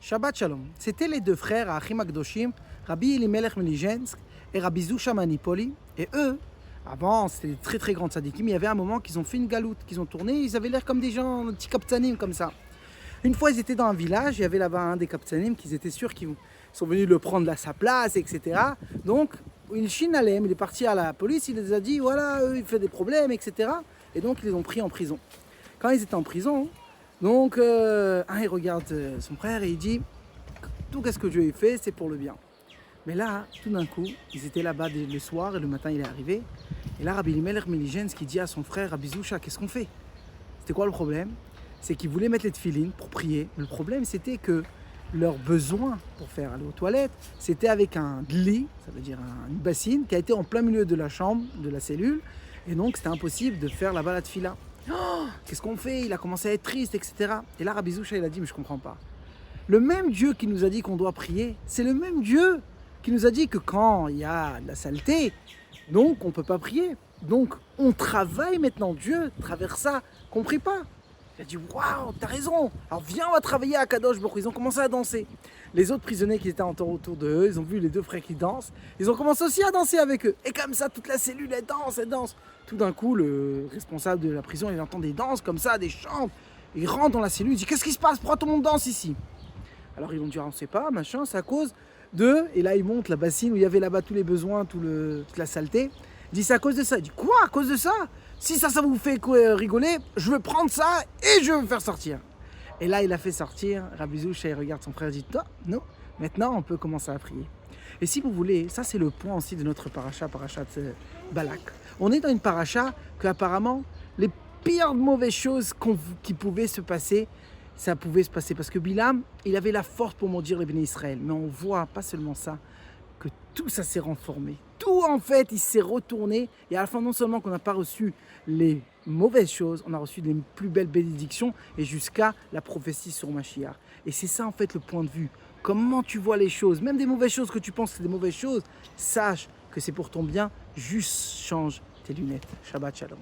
Shabbat Shalom. C'était les deux frères, Achim Akdoshim, Rabbi Elimelech Melijensk et Rabbi Zusha Manipoli. Et eux, avant, c'était des très très grands tzadikim, il y avait un moment qu'ils ont fait une galoute, qu'ils ont tourné, ils avaient l'air comme des gens, des petits kaptzanim comme ça. Une fois, ils étaient dans un village, il y avait là-bas un des kaptzanim qui étaient sûrs qu'ils sont venus le prendre à sa place, etc. Donc, il Shinalem, il est parti à la police, il les a dit, voilà, il fait des problèmes, etc. Et donc, ils les ont pris en prison. Quand ils étaient en prison, donc, il regarde son frère et il dit, tout ce que Dieu a fait, c'est pour le bien. Mais là, tout d'un coup, ils étaient là-bas le soir et le matin, il est arrivé. Et là, Rabbi Elimelech Melijensk qui dit à son frère, Rabbi Zusha, qu'est-ce qu'on fait? C'était quoi le problème? C'est qu'ils voulaient mettre les tefilines pour prier. Mais le problème, c'était que leur besoin pour faire aller aux toilettes, c'était avec un dli, ça veut dire une bassine, qui a été en plein milieu de la chambre, de la cellule. Et donc, c'était impossible de faire là-bas la tefila. Oh, qu'est-ce qu'on fait? Il a commencé à être triste, etc. Et là, Rabbi Zusha, il a dit, mais je ne comprends pas. Le même Dieu qui nous a dit qu'on doit prier, c'est le même Dieu qui nous a dit que quand il y a de la saleté, donc on ne peut pas prier. Donc, on travaille maintenant. Dieu, à travers ça, qu'on ne prie pas. Il a dit, waouh, t'as raison. Alors viens, on va travailler à Kadosh Baruch Hu. Ils ont commencé à danser. Les autres prisonniers qui étaient autour d'eux, ils ont vu les deux frères qui dansent. Ils ont commencé aussi à danser avec eux. Et comme ça, toute la cellule, elle danse, elle danse. Tout d'un coup, le responsable de la prison, il entend des danses comme ça, des chants. Il rentre dans la cellule, il dit, qu'est-ce qui se passe? Pourquoi tout le monde danse ici? Alors ils ont dit, on ne sait pas, machin, c'est à cause de... Et là, il monte la bassine où il y avait là-bas tous les besoins, toute la saleté. Il dit, c'est à cause de ça. Il dit, quoi? À cause de ça? Si ça vous fait rigoler, je veux prendre ça et je veux me faire sortir. Et là, il a fait sortir. Rabbi Zusha, il regarde son frère et dit, non, maintenant, on peut commencer à prier. Et si vous voulez, ça, c'est le point aussi de notre parachat de Balak. On est dans une paracha que, apparemment, les pires mauvaises choses qui pouvaient se passer, ça pouvait se passer. Parce que Bilam, il avait la force pour maudire les bénis Israël. Mais on voit, pas seulement ça, que tout ça s'est renformé. Tout, en fait, il s'est retourné. Et à la fin, non seulement qu'on n'a pas reçu les mauvaises choses, on a reçu les plus belles bénédictions et jusqu'à la prophétie sur Mashiach. Et c'est ça, en fait, le point de vue. Comment tu vois les choses, même des mauvaises choses que tu penses que c'est des mauvaises choses, sache que c'est pour ton bien. Juste change tes lunettes. Shabbat Shalom.